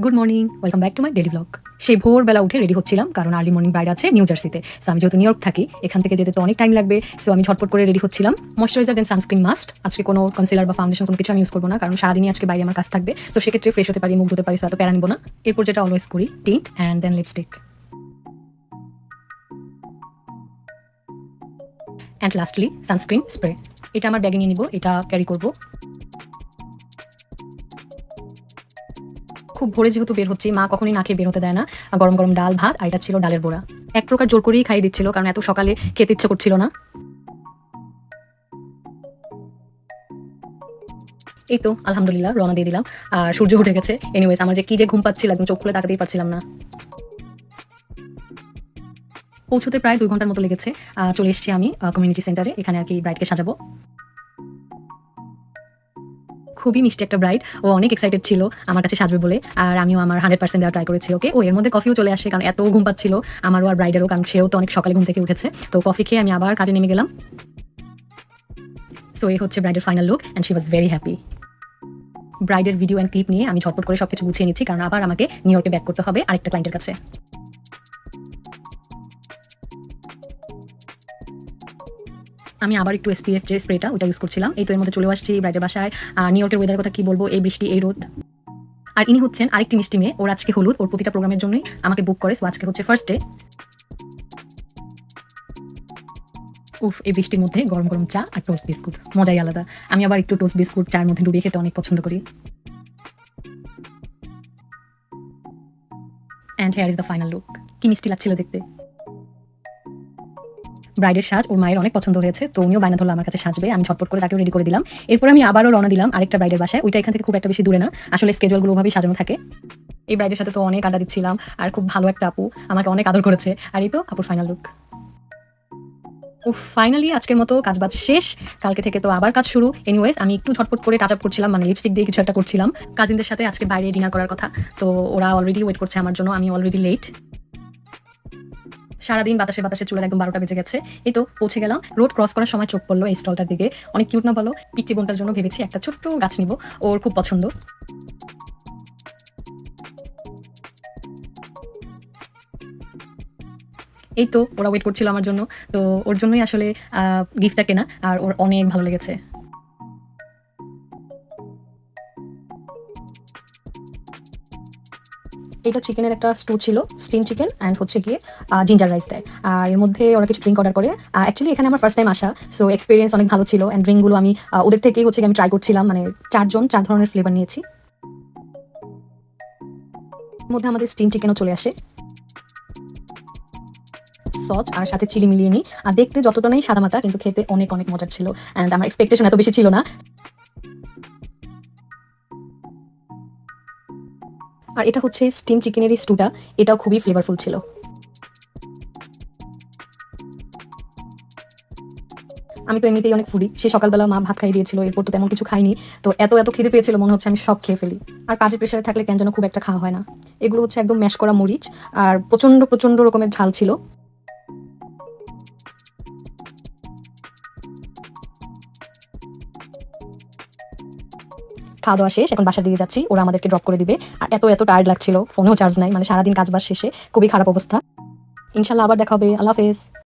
Good morning, welcome back to my daily blog. সেই ভোরবেলা উঠে রেডি হচ্ছিলাম, কারণ আর্লি মর্নিং ব্রাইড আছে নিউ জার্সিতে। সো আমি যেহেতু নিউ ইয়র্ক থাকি, এখান থেকে যেতে তো অনেক টাইম লাগবে। সো আমি ঝটপট করে রেডি হচ্ছিলাম। ময়শ্চারাইজার দেন সানস্ক্রিন মাস্ট। আজকে কোনো কনসিলার বা ফাউন্ডেশন কোনো কিছু আমি ইউজ করবো না, কারণ সারাদিনই আজকে বাইরে আমার কাজ থাকবে। সো সেক্ষেত্রে ফ্রেশ হতে পারি, মুখ ধুতে পারি, সো এত প্যারা নিবো না। এরপর যেটা অলওয়েজ করি, tint and then lipstick and lastly sunscreen spray. এটা আমার ব্যাগে নিয়ে নিব, এটা ক্যারি করবো। খুব ভোরে যেহেতু বের হচ্ছি, মা কখনই না খেয়ে বের হতে দেয় না। গরম গরম ডাল ভাত, আর এটা ছিল ডালের বড়া। এক প্রকার জোর করেই খাইয়ে দিচ্ছিল, কারণ এত সকালে খেতে ইচ্ছে করছিল না। এই তো আলহামদুলিল্লাহ রওনা দিয়ে দিলাম, আর সূর্য উঠে গেছে। এনিওয়েজ, আমার যে কি যে ঘুম পাচ্ছিল, একদম চোখ খুলে তাকাতেই পারছিলাম না। পৌঁছতে প্রায় 2 ঘন্টার মতো লেগেছে। চলে এসেছি আমি কমিউনিটি সেন্টারে, এখানে আর কি ব্রাইডকে সাজাবো। খুবই মিষ্টি একটা ব্রাইড, ও অনেক এক্সাইটেড ছিল আমার কাছে সাজবে বলে, আর আমিও আমার 100% দেওয়া ট্রাই করেছি ওকে। ও এর মধ্যে কফিও চলে আসে, কারণ এত ঘুম পাচ্ছিল আমারও আর ব্রাইডেরও, কারণ সেও তো অনেক সকালে ঘুম থেকে উঠেছে। তো কফি খেয়ে আমি আবার কাজে নেমে গেলাম। সো এই হচ্ছে ব্রাইডের final look, and she was very happy. ব্রাইডের ভিডিও অ্যান্ড ক্লিপ নিয়ে আমি ঝটপট করে সবকিছু গুছিয়ে নিচ্ছি, কারণ আবার আমাকে নিউ ইয়র্কে ব্যাক করতে হবে আরেকটা ক্লায়েন্টের কাছে। আমি আবার একটু SPF যে স্প্রেটা ওটা ইউজ করছিলাম। এই তো এর মধ্যে চলে আসছি ব্রাইডের বাসায়। নিউ ইয়র্কের ওয়েদারের কথা কি বলবো, এই বৃষ্টি এই রোদ। আর ইনি হচ্ছেন আরেকটি মিষ্টি মেয়ে, ওর আজকে হলুদ। ওর প্রতিটা প্রোগ্রামের জন্যই আমাকে বুক করে। সো আজকে হচ্ছে ফার্স্ট ডে। উফ, এই বৃষ্টির মধ্যে গরম গরম চা আর টোস্ট বিস্কুট, মজাই আলাদা। আমি আবার একটু টোস্ট বিস্কুট চার মধ্যে ডুবিয়ে খেতে অনেক পছন্দ করি। And hair is the final look. কি মিষ্টি লাগছিল দেখতে। ব্রাইডের সাজ ওর মায়ের অনেক পছন্দ হয়েছে, তো উনিও বায়না ধরলো আমার কাছে সাজবে। আমি ঝটপট করে তাকেও রেডি করে দিলাম। এরপর আমি আবারও রওনা দিলাম আরেকটা ব্রাইডের বাসায়। ওইটা এখান থেকে খুব একটা বেশি দূরে না, আসলে স্কেজুয়ালগুলো ওভাবেই সাজানো থাকে। এই ব্রাইডের সাথে তো অনেক আড্ডা দিচ্ছিলাম, আর খুব ভালো একটা আপু আমাকে অনেক আদর করেছে। আর এই তো আপুর ফাইনাল লুক। ও ফাইনালি আজকের মতো কাজবাজ শেষ। কালকে থেকে তো আবার কাজ শুরু। এনিওয়েজ, আমি একটু ঝটপট করে টাচ আপ করছিলাম, মানে লিপস্টিক দিয়ে কিছু একটা করছিলাম। কাজিনদের সাথে আজকে বাইরে ডিনার করার কথা, তো ওরা অলরেডি ওয়েট করছে আমার জন্য। আমি অলরেডি লেট। সারাদিন বাতাসে বাতাসে চুলের একদম 12টা বেজে গেছে। এই তো পৌঁছে গেলাম। রোড ক্রস করার সময় চোখ পড়লো এই স্টলটার দিকে। অনেক কিউট না বলো? পিচ্চি বোনটার জন্য ভেবেছি একটা ছোট্ট গাছ নিব, ওর খুব পছন্দ। এই তো ওরা ওয়েট করছিল আমার জন্য, তো ওর জন্যই আসলে গিফটটা কেনা, আর ওর অনেক ভালো লেগেছে। এটা চিকেনের একটা স্টু ছিল, স্টিম চিকেন অ্যান্ড হচ্ছে গিয়ে জিঞ্জার রাইস দেয়। আর এর মধ্যে ওরা কিছু ড্রিঙ্ক অর্ডার করে। অ্যাকচুয়ালি এখানে আমার ফার্স্ট টাইম আসা, সো এক্সপিরিয়েন্স অনেক ভালো ছিল। অ্যান্ড ড্রিঙ্কগুলো আমি ওদের থেকেই হচ্ছে আমি ট্রাই করছিলাম, মানে 4 ধরনের ফ্লেভার নিয়েছি। এর মধ্যে আমাদের স্টিম চিকেনও চলে আসে, সস আর সাথে চিলি মিলিয়ে নিই। আর দেখতে যতটা নেই সাদামাটা, কিন্তু খেতে অনেক অনেক মজার ছিল। অ্যান্ড আমার এক্সপেকটেশন এত বেশি ছিল না। আর এটা হচ্ছে স্টিম চিকেনের এই স্টুটা, এটাও খুবই ফ্লেভারফুল ছিল। আমি তো এমনিতেই অনেক ফুডি, সে সকালবেলা মা ভাত খাইয়ে দিয়েছিল, এরপর তো তেমন কিছু খাইনি। তো এত এত খিদে পেয়েছিল, মনে হচ্ছে আমি সব খেয়ে ফেলি। আর কাজের প্রেশারে থাকলে কেন যেন খুব একটা খাওয়া হয় না। এগুলো হচ্ছে একদম ম্যাশ করা মরিচ, আর প্রচন্ড প্রচন্ড রকমের ঝাল ছিল। খাওয়া দাওয়া শেষ, এখন বাসার দিকে যাচ্ছি, ওরা আমাদেরকে ড্রপ করে দিবে। আর এত এত টায়ার্ড লাগছিল, ফোনেও চার্জ নাই, মানে সারাদিন কাজ বাজ শেষে খুবই খারাপ অবস্থা। ইনশাল্লাহ আবার দেখা হবে। আল্লাহ হাফেজ।